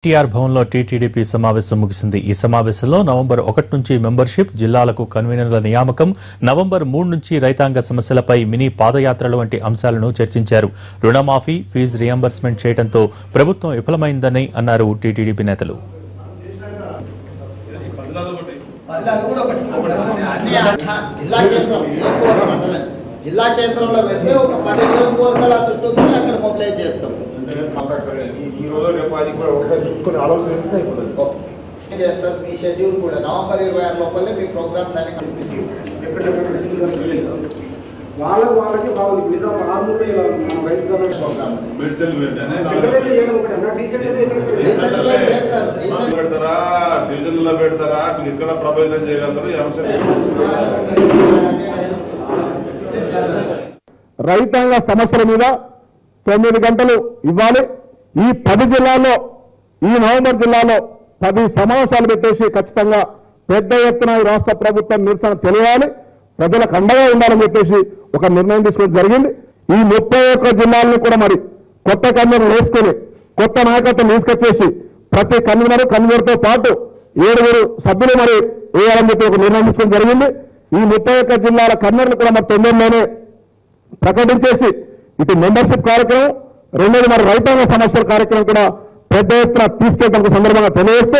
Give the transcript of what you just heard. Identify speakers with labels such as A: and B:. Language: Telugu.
A: టీఆర్ భవన్లో టీటీడీపీ సమావేశం ముగిసింది. ఈ సమావేశంలో నవంబర్ 1 నుంచి మెంబర్షిప్, జిల్లాలకు కన్వీనర్ల నియామకం, నవంబర్ 3 నుంచి రైతాంగ సమస్యలపై మినీ పాదయాత్రలు వంటి అంశాలను చర్చించారు. రుణమాఫీ, ఫీజు రియంబర్స్మెంట్ చేయడంతో ప్రభుత్వం విఫలమైందని అన్నారు టీటీడీపీ నేతలు.
B: జిల్లా కేంద్రంలో పెడితే ఒక 10 నియోజకవర్గాల చుట్టూ అక్కడ మొబిలైజ్ చేస్తాం.
C: ఈ రోజు రేపు అది కూడా ఒకసారి చూసుకొని ఆలోచన
B: చేస్తారు. మీ షెడ్యూల్ కూడా నవంబర్ 26 లోపలే మీ ప్రోగ్రామ్స్ అన్ని
C: వాళ్ళకి బాగుంది. నిజాం ఆర్మూర్ రైతు ప్రోగ్రామ్
D: పెడతారా, డివిజన్లో పెడతారా, ఇక్కడ ప్రభావితం చేయగలుగుతారు ఈ అంశం.
E: రైతాంగ సమస్యల మీద 9 గంటలు ఇవ్వాలి. ఈ 10 జిల్లాల్లో, ఈ నవంబర్ జిల్లాలో 10 సమావేశాలు పెట్టేసి ఖచ్చితంగా పెద్ద ఎత్తున ఈ రాష్ట్ర ప్రభుత్వం నిరసన తెలియాలి, ప్రజలకు అండగా ఉండాలని చెప్పేసి ఒక నిర్ణయం తీసుకోవడం జరిగింది. ఈ 31 జిల్లాలను కూడా మరి కొత్త కన్వీనర్ వేసుకుని కొత్త నాయకత్వం తీసుకొచ్చేసి ప్రతి కన్వీనర్తో పాటు 7 సభ్యులు మరి వేయాలని చెప్పి ఒక నిర్ణయం తీసుకోవడం జరిగింది. ఈ 31 జిల్లాల కన్వీనర్లు కూడా మరి తొందరలోనే ప్రకటించేసి ఇటు మెంబర్షిప్ కార్యక్రమం, రెండోది మరి రైతాంగ సమస్యల కార్యక్రమం కూడా పెద్ద ఎత్తున తీసుకెళ్తానికి సందర్భంగా తెలియజేస్తూ